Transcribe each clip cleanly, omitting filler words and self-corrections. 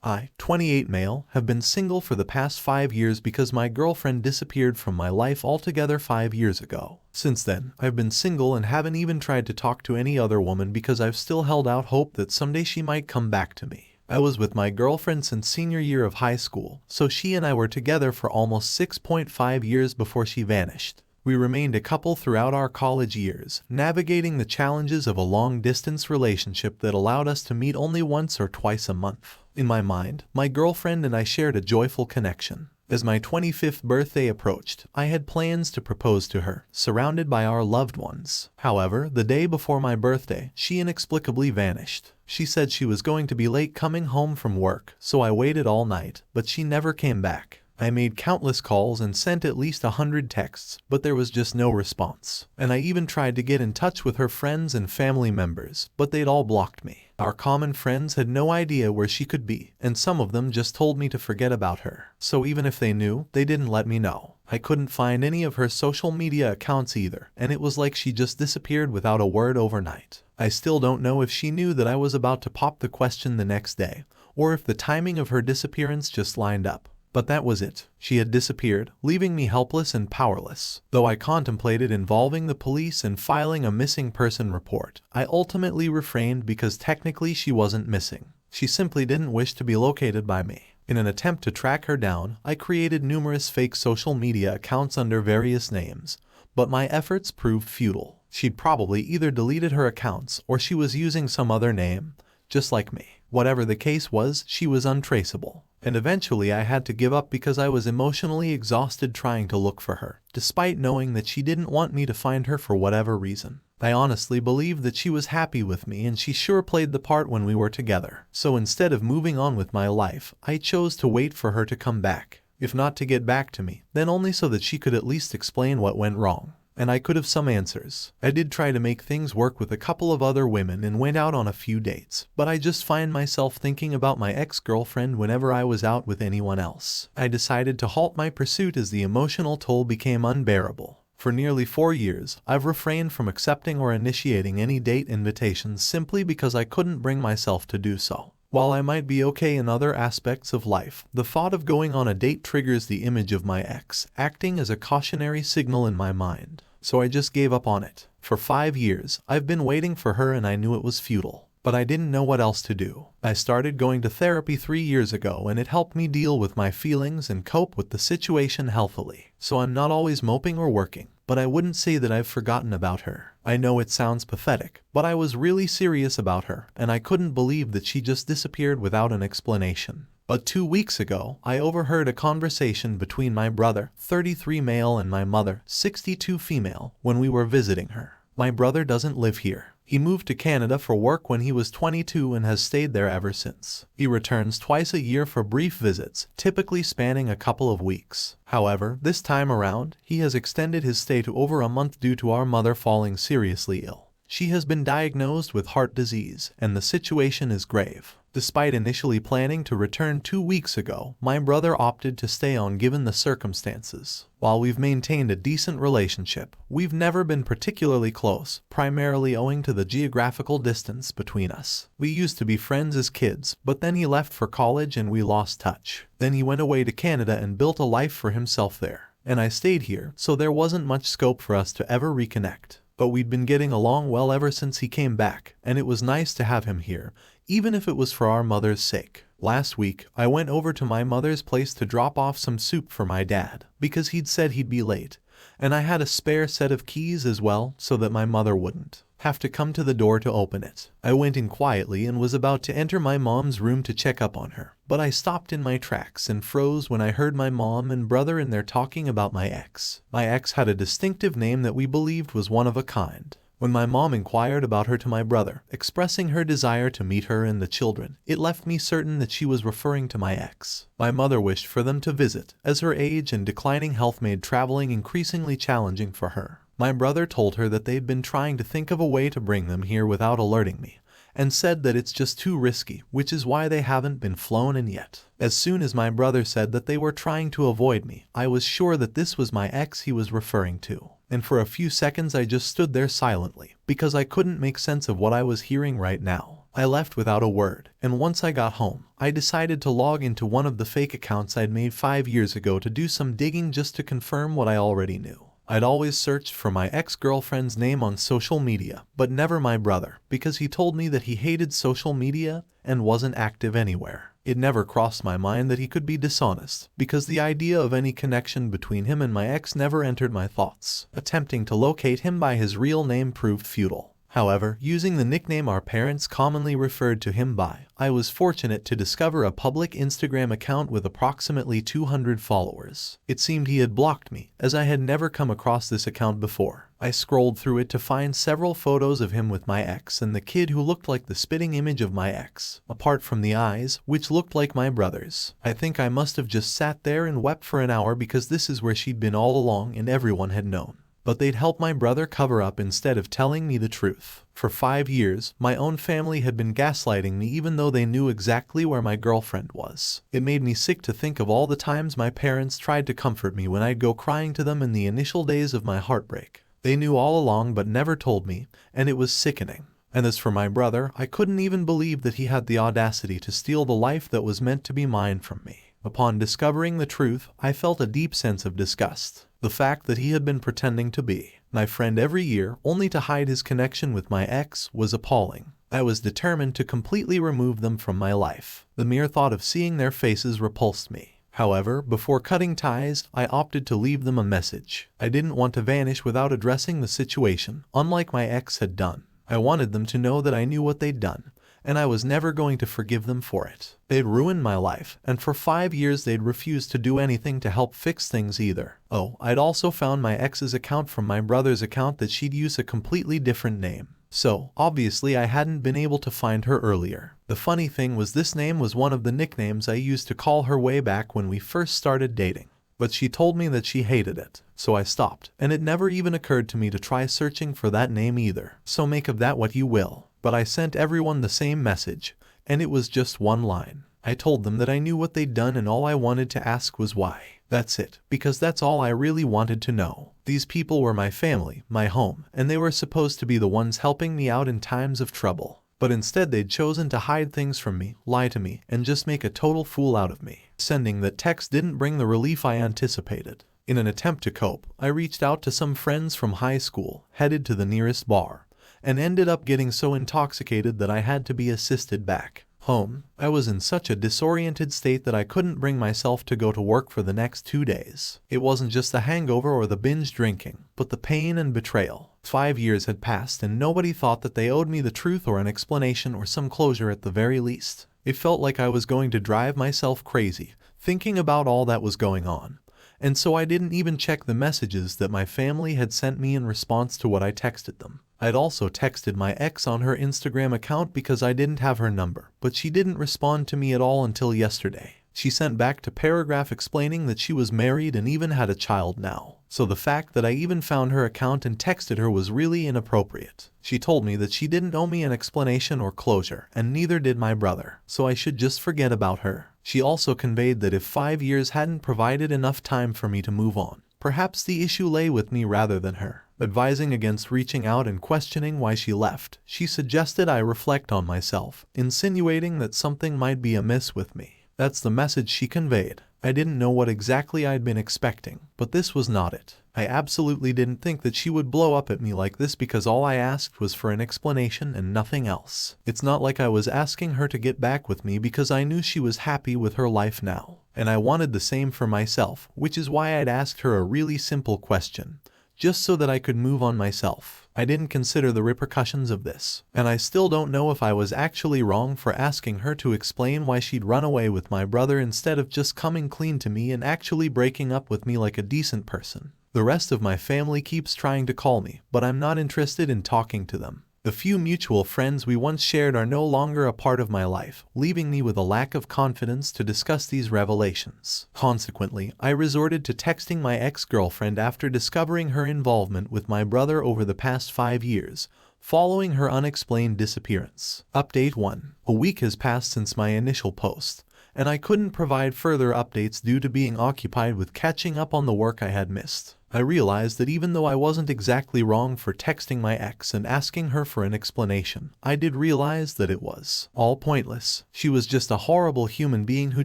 I, 28 male, have been single for the past 5 years because my girlfriend disappeared from my life altogether 5 years ago. Since then, I've been single and haven't even tried to talk to any other woman because I've still held out hope that someday she might come back to me. I was with my girlfriend since senior year of high school, so she and I were together for almost 6.5 years before she vanished. We remained a couple throughout our college years, navigating the challenges of a long-distance relationship that allowed us to meet only once or twice a month. In my mind, my girlfriend and I shared a joyful connection. As my 25th birthday approached, I had plans to propose to her, surrounded by our loved ones. However, the day before my birthday, she inexplicably vanished. She said she was going to be late coming home from work, so I waited all night, but she never came back. I made countless calls and sent at least 100 texts, but there was just no response. And I even tried to get in touch with her friends and family members, but they'd all blocked me. Our common friends had no idea where she could be, and some of them just told me to forget about her. So even if they knew, they didn't let me know. I couldn't find any of her social media accounts either, and it was like she just disappeared without a word overnight. I still don't know if she knew that I was about to pop the question the next day, or if the timing of her disappearance just lined up. But that was it. She had disappeared, leaving me helpless and powerless. Though I contemplated involving the police and filing a missing person report, I ultimately refrained because technically she wasn't missing. She simply didn't wish to be located by me. In an attempt to track her down, I created numerous fake social media accounts under various names, but my efforts proved futile. She'd probably either deleted her accounts or she was using some other name, just like me. Whatever the case was, she was untraceable. And eventually I had to give up because I was emotionally exhausted trying to look for her, despite knowing that she didn't want me to find her for whatever reason. I honestly believed that she was happy with me and she sure played the part when we were together. So instead of moving on with my life, I chose to wait for her to come back. If not to get back to me, then only so that she could at least explain what went wrong. And I could have some answers. I did try to make things work with a couple of other women and went out on a few dates, but I just find myself thinking about my ex-girlfriend whenever I was out with anyone else. I decided to halt my pursuit as the emotional toll became unbearable. For nearly 4 years, I've refrained from accepting or initiating any date invitations simply because I couldn't bring myself to do so. While I might be okay in other aspects of life, the thought of going on a date triggers the image of my ex, acting as a cautionary signal in my mind. So I just gave up on it. For 5 years, I've been waiting for her and I knew it was futile. But I didn't know what else to do. I started going to therapy 3 years ago and it helped me deal with my feelings and cope with the situation healthily. So I'm not always moping or working, but I wouldn't say that I've forgotten about her. I know it sounds pathetic, but I was really serious about her and I couldn't believe that she just disappeared without an explanation. But 2 weeks ago, I overheard a conversation between my brother, 33 male, and my mother, 62 female, when we were visiting her. My brother doesn't live here. He moved to Canada for work when he was 22 and has stayed there ever since. He returns twice a year for brief visits, typically spanning a couple of weeks. However, this time around, he has extended his stay to over a month due to our mother falling seriously ill. She has been diagnosed with heart disease, and the situation is grave. Despite initially planning to return 2 weeks ago, my brother opted to stay on given the circumstances. While we've maintained a decent relationship, we've never been particularly close, primarily owing to the geographical distance between us. We used to be friends as kids, but then he left for college and we lost touch. Then he went away to Canada and built a life for himself there. And I stayed here, so there wasn't much scope for us to ever reconnect. But we'd been getting along well ever since he came back, and it was nice to have him here, even if it was for our mother's sake. Last week, I went over to my mother's place to drop off some soup for my dad, because he'd said he'd be late, and I had a spare set of keys as well so that my mother wouldn't have to come to the door to open it. I went in quietly and was about to enter my mom's room to check up on her, but I stopped in my tracks and froze when I heard my mom and brother in there talking about my ex. My ex had a distinctive name that we believed was one of a kind. When my mom inquired about her to my brother, expressing her desire to meet her and the children, it left me certain that she was referring to my ex. My mother wished for them to visit, as her age and declining health made traveling increasingly challenging for her. My brother told her that they'd been trying to think of a way to bring them here without alerting me, and said that it's just too risky, which is why they haven't been flown in yet. As soon as my brother said that they were trying to avoid me, I was sure that this was my ex he was referring to. And for a few seconds I just stood there silently, because I couldn't make sense of what I was hearing right now. I left without a word, and once I got home, I decided to log into one of the fake accounts I'd made 5 years ago to do some digging just to confirm what I already knew. I'd always searched for my ex-girlfriend's name on social media, but never my brother, because he told me that he hated social media and wasn't active anywhere. It never crossed my mind that he could be dishonest, because the idea of any connection between him and my ex never entered my thoughts. Attempting to locate him by his real name proved futile. However, using the nickname our parents commonly referred to him by, I was fortunate to discover a public Instagram account with approximately 200 followers. It seemed he had blocked me, as I had never come across this account before. I scrolled through it to find several photos of him with my ex and the kid who looked like the spitting image of my ex, apart from the eyes, which looked like my brother's. I think I must have just sat there and wept for an hour because this is where she'd been all along and everyone had known. But they'd help my brother cover up instead of telling me the truth. For 5 years, my own family had been gaslighting me even though they knew exactly where my girlfriend was. It made me sick to think of all the times my parents tried to comfort me when I'd go crying to them in the initial days of my heartbreak. They knew all along but never told me, and it was sickening. And as for my brother, I couldn't even believe that he had the audacity to steal the life that was meant to be mine from me. Upon discovering the truth, I felt a deep sense of disgust. The fact that he had been pretending to be my friend every year only to hide his connection with my ex was appalling. I was determined to completely remove them from my life. The mere thought of seeing their faces repulsed me. However, before cutting ties, I opted to leave them a message. I didn't want to vanish without addressing the situation, unlike my ex had done. I wanted them to know that I knew what they'd done, and I was never going to forgive them for it. They'd ruined my life, and for 5 years they'd refused to do anything to help fix things either. Oh, I'd also found my ex's account from my brother's account that she'd use a completely different name. So, obviously I hadn't been able to find her earlier. The funny thing was this name was one of the nicknames I used to call her way back when we first started dating. But she told me that she hated it, so I stopped, and it never even occurred to me to try searching for that name either. So make of that what you will. But I sent everyone the same message, and it was just one line. I told them that I knew what they'd done and all I wanted to ask was why. That's it, because that's all I really wanted to know. These people were my family, my home, and they were supposed to be the ones helping me out in times of trouble. But instead they'd chosen to hide things from me, lie to me, and just make a total fool out of me. Sending that text didn't bring the relief I anticipated. In an attempt to cope, I reached out to some friends from high school, headed to the nearest bar, and ended up getting so intoxicated that I had to be assisted back home. I was in such a disoriented state that I couldn't bring myself to go to work for the next 2 days. It wasn't just the hangover or the binge drinking, but the pain and betrayal. 5 years had passed and nobody thought that they owed me the truth or an explanation or some closure at the very least. It felt like I was going to drive myself crazy, thinking about all that was going on. And so I didn't even check the messages that my family had sent me in response to what I texted them. I'd also texted my ex on her Instagram account because I didn't have her number, but she didn't respond to me at all until yesterday. She sent back a paragraph explaining that she was married and even had a child now. So the fact that I even found her account and texted her was really inappropriate. She told me that she didn't owe me an explanation or closure, and neither did my brother, so I should just forget about her. She also conveyed that if 5 years hadn't provided enough time for me to move on, perhaps the issue lay with me rather than her. Advising against reaching out and questioning why she left, she suggested I reflect on myself, insinuating that something might be amiss with me. That's the message she conveyed. I didn't know what exactly I'd been expecting, but this was not it. I absolutely didn't think that she would blow up at me like this because all I asked was for an explanation and nothing else. It's not like I was asking her to get back with me because I knew she was happy with her life now. And I wanted the same for myself, which is why I'd asked her a really simple question, just so that I could move on myself. I didn't consider the repercussions of this, and I still don't know if I was actually wrong for asking her to explain why she'd run away with my brother instead of just coming clean to me and actually breaking up with me like a decent person. The rest of my family keeps trying to call me, but I'm not interested in talking to them. The few mutual friends we once shared are no longer a part of my life, leaving me with a lack of confidence to discuss these revelations. Consequently, I resorted to texting my ex-girlfriend after discovering her involvement with my brother over the past 5 years, following her unexplained disappearance. Update 1. A week has passed since my initial post, and I couldn't provide further updates due to being occupied with catching up on the work I had missed. I realized that even though I wasn't exactly wrong for texting my ex and asking her for an explanation, I did realize that it was all pointless. She was just a horrible human being who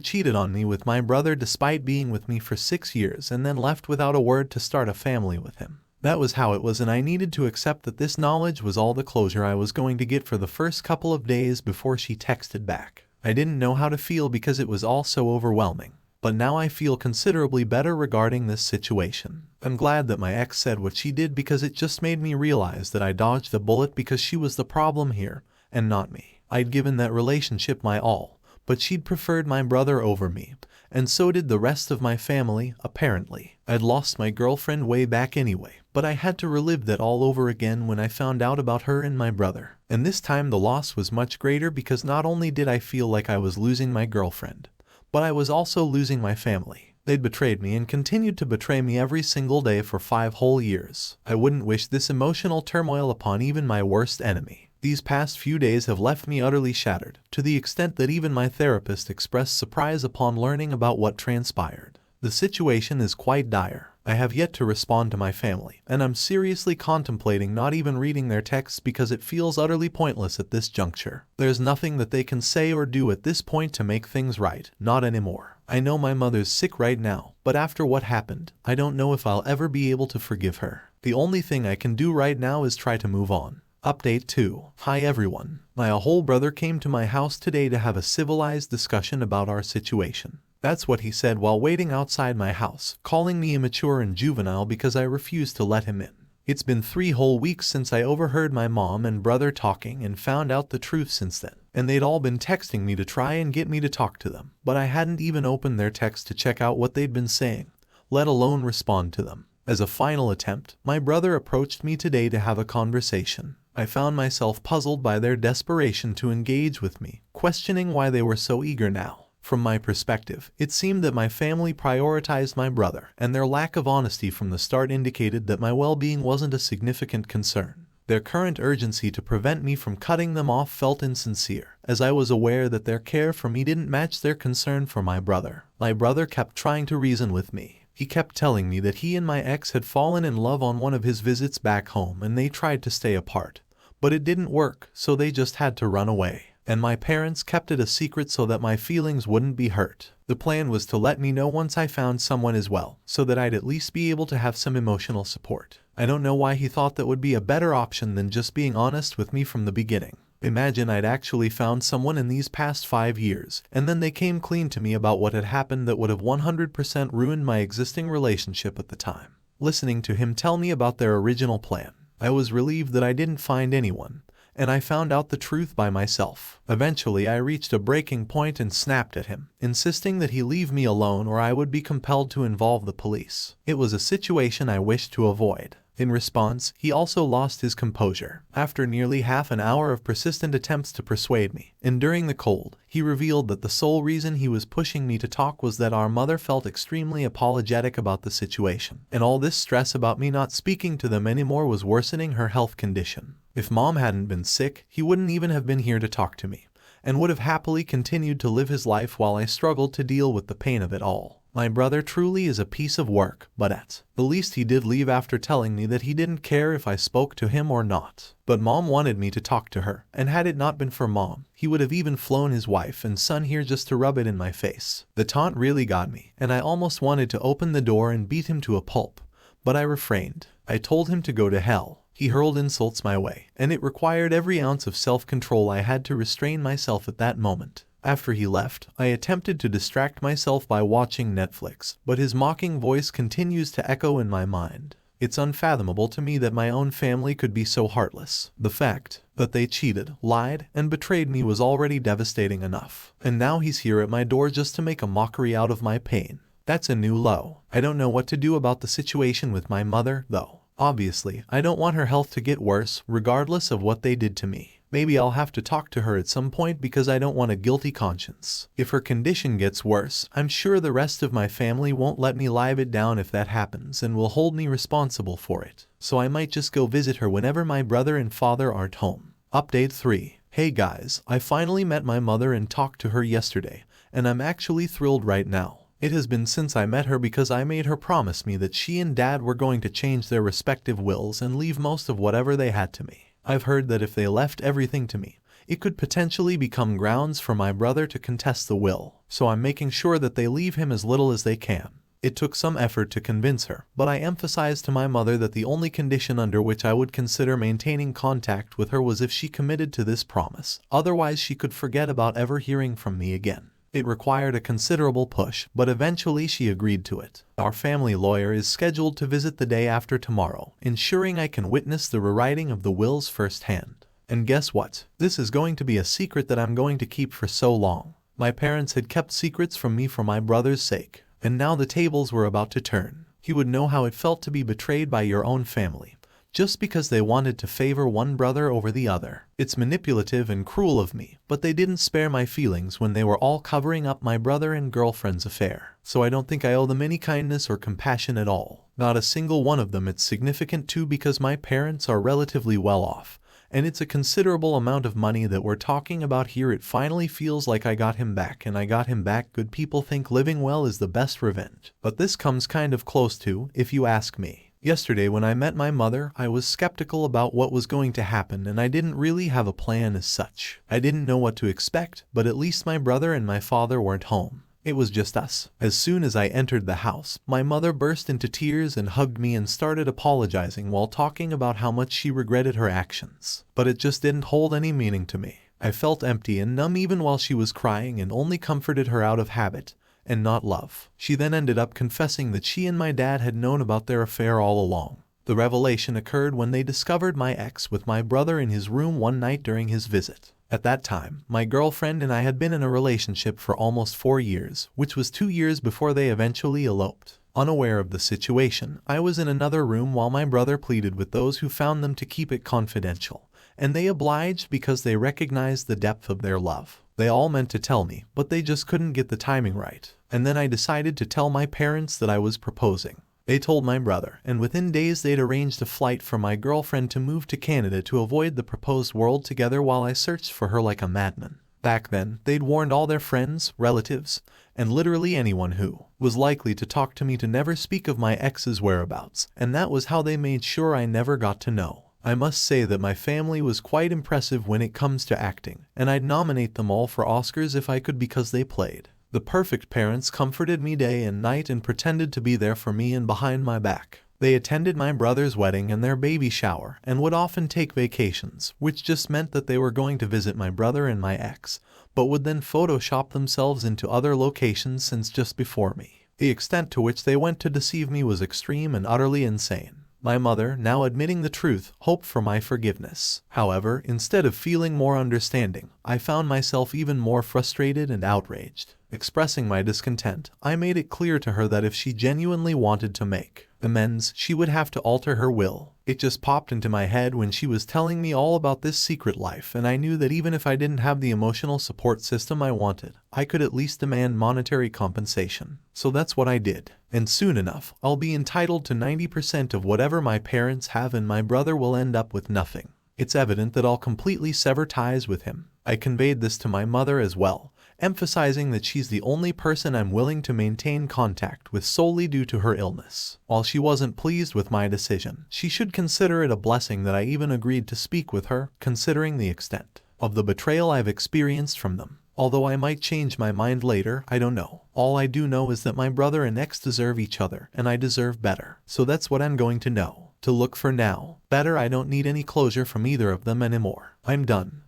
cheated on me with my brother despite being with me for 6 years and then left without a word to start a family with him. That was how it was, and I needed to accept that this knowledge was all the closure I was going to get for the first couple of days before she texted back. I didn't know how to feel because it was all so overwhelming. But now I feel considerably better regarding this situation. I'm glad that my ex said what she did because it just made me realize that I dodged a bullet because she was the problem here, and not me. I'd given that relationship my all, but she'd preferred my brother over me, and so did the rest of my family, apparently. I'd lost my girlfriend way back anyway, but I had to relive that all over again when I found out about her and my brother. And this time the loss was much greater because not only did I feel like I was losing my girlfriend, but I was also losing my family. They'd betrayed me and continued to betray me every single day for 5 whole years. I wouldn't wish this emotional turmoil upon even my worst enemy. These past few days have left me utterly shattered, to the extent that even my therapist expressed surprise upon learning about what transpired. The situation is quite dire. I have yet to respond to my family, and I'm seriously contemplating not even reading their texts because it feels utterly pointless at this juncture. There's nothing that they can say or do at this point to make things right, not anymore. I know my mother's sick right now, but after what happened, I don't know if I'll ever be able to forgive her. The only thing I can do right now is try to move on. Update 2. Hi everyone. My whole brother came to my house today to have a civilized discussion about our situation. That's what he said while waiting outside my house, calling me immature and juvenile because I refused to let him in. It's been 3 whole weeks since I overheard my mom and brother talking and found out the truth since then. And they'd all been texting me to try and get me to talk to them, but I hadn't even opened their text to check out what they'd been saying, let alone respond to them. As a final attempt, my brother approached me today to have a conversation. I found myself puzzled by their desperation to engage with me, questioning why they were so eager now. From my perspective, it seemed that my family prioritized my brother, and their lack of honesty from the start indicated that my well-being wasn't a significant concern. Their current urgency to prevent me from cutting them off felt insincere, as I was aware that their care for me didn't match their concern for my brother. My brother kept trying to reason with me. He kept telling me that he and my ex had fallen in love on one of his visits back home and they tried to stay apart. But it didn't work, so they just had to run away. And my parents kept it a secret so that my feelings wouldn't be hurt. The plan was to let me know once I found someone as well, so that I'd at least be able to have some emotional support. I don't know why he thought that would be a better option than just being honest with me from the beginning. Imagine I'd actually found someone in these past 5 years, and then they came clean to me about what had happened that would have 100% ruined my existing relationship at the time. Listening to him tell me about their original plan, I was relieved that I didn't find anyone, and I found out the truth by myself. Eventually, I reached a breaking point and snapped at him, insisting that he leave me alone or I would be compelled to involve the police. It was a situation I wished to avoid. In response, he also lost his composure. After nearly half an hour of persistent attempts to persuade me, enduring the cold, he revealed that the sole reason he was pushing me to talk was that our mother felt extremely apologetic about the situation, and all this stress about me not speaking to them anymore was worsening her health condition. If Mom hadn't been sick, he wouldn't even have been here to talk to me, and would have happily continued to live his life while I struggled to deal with the pain of it all. My brother truly is a piece of work, but at the least he did leave after telling me that he didn't care if I spoke to him or not. But Mom wanted me to talk to her, and had it not been for Mom, he would have even flown his wife and son here just to rub it in my face. The taunt really got me, and I almost wanted to open the door and beat him to a pulp, but I refrained. I told him to go to hell. He hurled insults my way, and it required every ounce of self-control I had to restrain myself at that moment. After he left, I attempted to distract myself by watching Netflix, but his mocking voice continues to echo in my mind. It's unfathomable to me that my own family could be so heartless. The fact that they cheated, lied, and betrayed me was already devastating enough. And now he's here at my door just to make a mockery out of my pain. That's a new low. I don't know what to do about the situation with my mother, though. Obviously, I don't want her health to get worse, regardless of what they did to me. Maybe I'll have to talk to her at some point because I don't want a guilty conscience. If her condition gets worse, I'm sure the rest of my family won't let me live it down if that happens and will hold me responsible for it. So I might just go visit her whenever my brother and father aren't home. Update 3. Hey guys, I finally met my mother and talked to her yesterday, and I'm actually thrilled right now. It has been since I met her because I made her promise me that she and Dad were going to change their respective wills and leave most of whatever they had to me. I've heard that if they left everything to me, it could potentially become grounds for my brother to contest the will, so I'm making sure that they leave him as little as they can. It took some effort to convince her, but I emphasized to my mother that the only condition under which I would consider maintaining contact with her was if she committed to this promise. Otherwise, she could forget about ever hearing from me again. It required a considerable push, but eventually she agreed to it. Our family lawyer is scheduled to visit the day after tomorrow, ensuring I can witness the rewriting of the wills firsthand. And guess what? This is going to be a secret that I'm going to keep for so long. My parents had kept secrets from me for my brother's sake, and now the tables were about to turn. He would know how it felt to be betrayed by your own family, just because they wanted to favor one brother over the other. It's manipulative and cruel of me, but they didn't spare my feelings when they were all covering up my brother and girlfriend's affair. So I don't think I owe them any kindness or compassion at all. Not a single one of them. It's significant too because my parents are relatively well off, and it's a considerable amount of money that we're talking about here. It finally feels like I got him back, and I got him back good. People think living well is the best revenge, but this comes kind of close to, if you ask me. Yesterday when I met my mother, I was skeptical about what was going to happen, and I didn't really have a plan as such. I didn't know what to expect, but at least my brother and my father weren't home. It was just us. As soon as I entered the house, my mother burst into tears and hugged me and started apologizing while talking about how much she regretted her actions. But it just didn't hold any meaning to me. I felt empty and numb even while she was crying, and only comforted her out of habit and not love. She then ended up confessing that she and my dad had known about their affair all along. The revelation occurred when they discovered my ex with my brother in his room one night during his visit. At that time, my girlfriend and I had been in a relationship for almost 4 years, which was 2 years before they eventually eloped. Unaware of the situation, I was in another room while my brother pleaded with those who found them to keep it confidential, and they obliged because they recognized the depth of their love. They all meant to tell me, but they just couldn't get the timing right. And then I decided to tell my parents that I was proposing. They told my brother, and within days they'd arranged a flight for my girlfriend to move to Canada to avoid the proposed world together while I searched for her like a madman. Back then, they'd warned all their friends, relatives, and literally anyone who was likely to talk to me to never speak of my ex's whereabouts, and that was how they made sure I never got to know. I must say that my family was quite impressive when it comes to acting, and I'd nominate them all for Oscars if I could because they played the perfect parents, comforted me day and night, and pretended to be there for me and behind my back. They attended my brother's wedding and their baby shower, and would often take vacations, which just meant that they were going to visit my brother and my ex, but would then Photoshop themselves into other locations since just before me. The extent to which they went to deceive me was extreme and utterly insane. My mother, now admitting the truth, hoped for my forgiveness. However, instead of feeling more understanding, I found myself even more frustrated and outraged. Expressing my discontent, I made it clear to her that if she genuinely wanted to make amends, she would have to alter her will. It just popped into my head when she was telling me all about this secret life, and I knew that even if I didn't have the emotional support system I wanted, I could at least demand monetary compensation. So that's what I did. And soon enough, I'll be entitled to 90% of whatever my parents have, and my brother will end up with nothing. It's evident that I'll completely sever ties with him. I conveyed this to my mother as well, emphasizing that she's the only person I'm willing to maintain contact with solely due to her illness. While she wasn't pleased with my decision, she should consider it a blessing that I even agreed to speak with her, considering the extent of the betrayal I've experienced from them. Although I might change my mind later, I don't know. All I do know is that my brother and ex deserve each other, and I deserve better. So that's what I'm going to know. To look for now. Better. I don't need any closure from either of them anymore. I'm done.